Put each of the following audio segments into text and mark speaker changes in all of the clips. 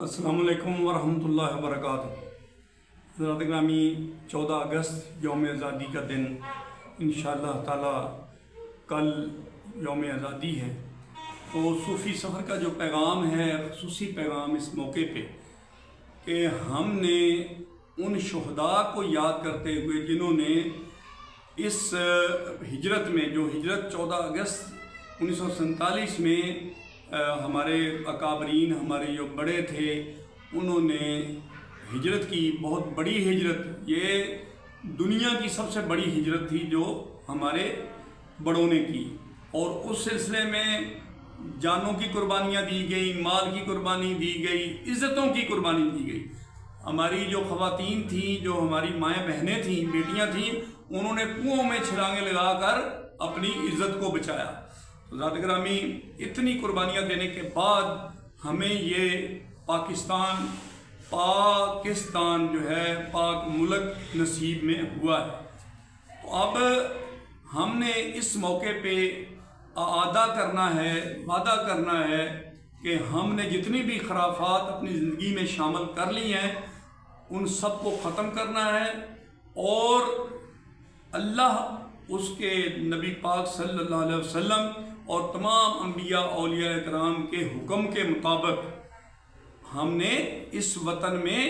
Speaker 1: अस्सलाम वालेकुम वरहमतुल्लाहि वबरकातुहू। हज़रात ग्रामी 14 अगस्त यौम आज़ादी का दिन इंशाअल्लाह ताला कल यौम आज़ादी है। तो सूफ़ी सफ़र का जो पैगाम है, ख़ुसूसी पैगाम इस मौके पे कि हमने उन शुहदा को याद करते हुए जिन्होंने इस हिजरत में, जो हिजरत 14 अगस्त 1947 में हमारे अकाबरीन, हमारे जो बड़े थे, उन्होंने हिजरत की, बहुत बड़ी हिजरत, ये दुनिया की सबसे बड़ी हिजरत थी जो हमारे बड़ों ने की। और उस सिलसिले में जानों की कुर्बानियाँ दी गई, माल की कुर्बानी दी गई, इज़्ज़तों की कुर्बानी दी गई। हमारी जो ख़वातीन थी, जो हमारी माएँ बहनें थीं, बेटियाँ थीं, उन्होंने कुओं में छलांगे लगाकर अपनी इज़्ज़त को बचाया। तो ज़ात ग्रामी, इतनी कुर्बानियाँ देने के बाद हमें ये पाकिस्तान जो है, पाक मुल्क नसीब में हुआ है। तो अब हमने इस मौके पे आदा करना है, वादा करना है कि हमने जितनी भी खराफात अपनी ज़िंदगी में शामिल कर ली हैं, उन सब को ख़त्म करना है और अल्लाह, उसके नबी पाक सल्लल्लाहु अलैहि वसल्लम और तमाम अंबिया औलिया इकराम के हुक्म के मुताबिक हमने इस वतन में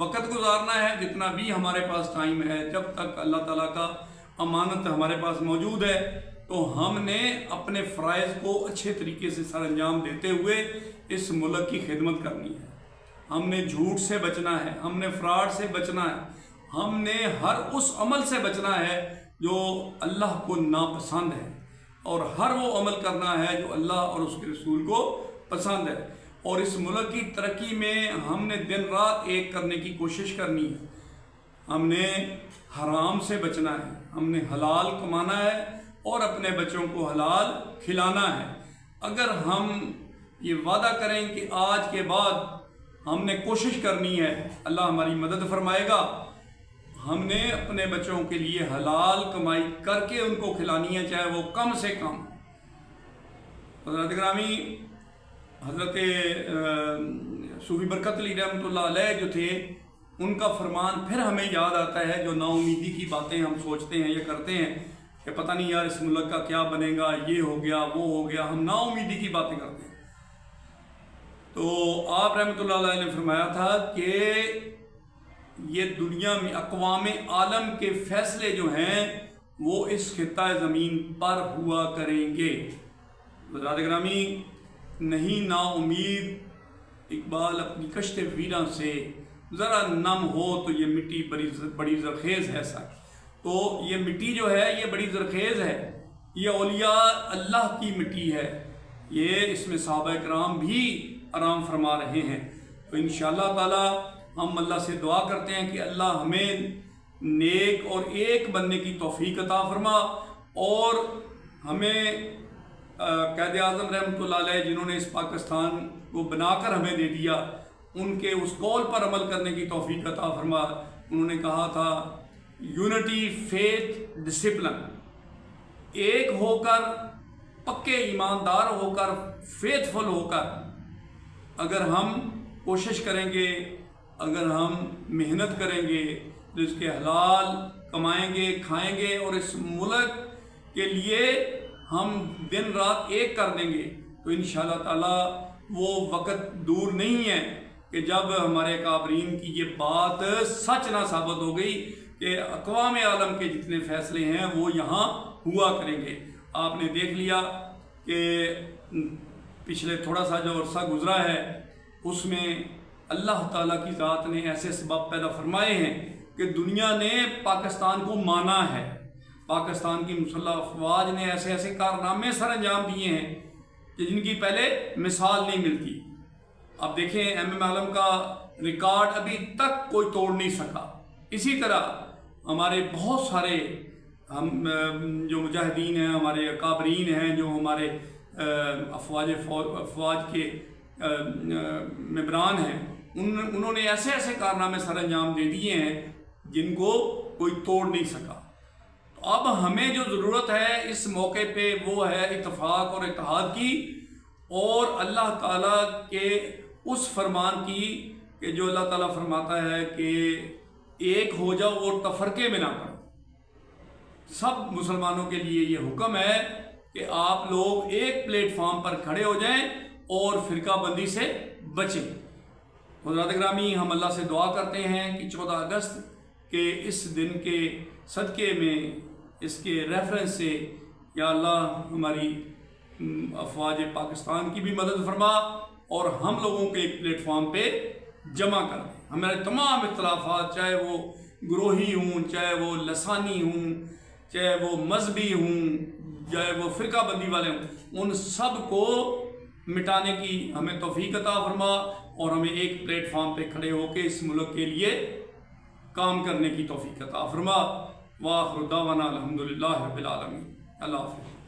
Speaker 1: वक़्त गुजारना है, जितना भी हमारे पास टाइम है। जब तक अल्लाह ताला का अमानत हमारे पास मौजूद है, तो हमने अपने फ़राइज़ को अच्छे तरीके से सर अंजाम देते हुए इस मुल्क की खिदमत करनी है। हमने झूठ से बचना है, हमने फ्रॉड से बचना है, हमने हर उस अमल से बचना है जो अल्लाह को नापसंद है, और हर वो अमल करना है जो अल्लाह और उसके रसूल को पसंद है। और इस मुल्क की तरक्की में हमने दिन रात एक करने की कोशिश करनी है। हमने हराम से बचना है, हमने हलाल कमाना है और अपने बच्चों को हलाल खिलाना है। अगर हम ये वादा करें कि आज के बाद हमने कोशिश करनी है, अल्लाह हमारी मदद फरमाएगा। हमने अपने बच्चों के लिए हलाल कमाई करके उनको खिलानी है, चाहे वो कम से कम। हज़रत ग्रामी, हज़रत सूफी बरकत अली रहमतुल्लाह अलैह जो थे, उनका फरमान फिर हमें याद आता है। जो नाउमीदी की बातें हम सोचते हैं, ये करते हैं कि पता नहीं यार इस मुल्क का क्या बनेगा, ये हो गया, वो हो गया, हम नाउमीदी की बातें करते हैं। तो आप रहमतुल्लाह अलैह ने फरमाया था कि ये दुनिया में अक़वाम आलम के फ़ैसले जो हैं वो इस खित्ता ज़मीन पर हुआ करेंगे। ज़ात ग्रामी, नहीं ना उम्मीद इकबाल अपनी कश्ते वीरां से ज़रा नम हो तो ये मिट्टी बड़ी ज़रखेज़ है सर। तो ये मिट्टी जो है ये बड़ी ज़रखेज़ है, ये औलिया अल्लाह की मिट्टी है, ये इसमें सहाबा इकराम भी आराम फरमा रहे हैं। तो इंशाअल्लाह ताला हम अल्लाह से दुआ करते हैं कि अल्लाह हमें नेक और एक बनने की तौफीक अता फरमा, और हमें क़ायद आज़म रहमतुल्लाह अलैह जिन्होंने इस पाकिस्तान को बनाकर हमें दे दिया, उनके उस कौल पर अमल करने की तौफीक अता फरमा। उन्होंने कहा था, यूनिटी, फेथ, डिसिप्लिन, एक होकर, पक्के ईमानदार होकर, फेथफुल होकर अगर हम कोशिश करेंगे, अगर हम मेहनत करेंगे, रिज़्क़ हलाल कमाएंगे, खाएंगे, और इस मुल्क के लिए हम दिन रात एक कर देंगे, तो इंशाअल्लाह ताला वो वक़्त दूर नहीं है कि जब हमारे काबरीन की ये बात सच ना साबित हो गई कि अक़वाम आलम के जितने फ़ैसले हैं वो यहाँ हुआ करेंगे। आपने देख लिया कि पिछले थोड़ा सा जो अरसा गुज़रा है, उसमें अल्लाह ताला की ज़ात ने ऐसे सबब पैदा फरमाए हैं कि दुनिया ने पाकिस्तान को माना है। पाकिस्तान की मुसल्लह अफवाज ने ऐसे ऐसे कारनामे सर अंजाम दिए हैं कि जिनकी पहले मिसाल नहीं मिलती। अब देखें, MM आलम का रिकॉर्ड अभी तक कोई तोड़ नहीं सका। इसी तरह हमारे बहुत सारे हम जो मुजाहिदीन हैं, हमारे अकाबरीन हैं, जो हमारे अफवाज के मेंबरान हैं, उन्होंने ऐसे ऐसे कारनामे सर अंजाम दे दिए हैं जिनको कोई तोड़ नहीं सका। तो अब हमें जो ज़रूरत है इस मौके पे वो है इत्तेफाक और इत्तेहाद की, और अल्लाह ताला के اس فرمان کی کہ جو اللہ تعالیٰ فرماتا ہے کہ ایک ہو جاؤ اور تفرقے میں نہ پڑو۔ سب مسلمانوں کے لیے یہ حکم ہے کہ آپ لوگ ایک پلیٹ فارم پر کھڑے ہو جائیں اور فرقہ بندی سے بچیں۔ حضرات گرامی، ہم اللہ سے دعا کرتے ہیں کہ 14 اگست کے اس دن کے صدقے میں، اس کے ریفرنس سے، یا اللہ ہماری افواج پاکستان کی بھی مدد فرما اور ہم لوگوں کے ایک پلیٹ فارم پہ جمع کر دیں۔ ہمارے تمام اختلافات، چاہے وہ گروہی ہوں، چاہے وہ لسانی ہوں، چاہے وہ مذہبی ہوں، چاہے وہ فرقہ بندی والے ہوں، ان سب کو مٹانے کی ہمیں توفیق عطا فرما اور ہمیں ایک پلیٹ فارم پہ کھڑے ہو کے اس ملک کے لیے کام کرنے کی توفیق عطا فرما۔ وآخر دعوانا الحمدللہ رب العالمین۔ اللہ حافظ۔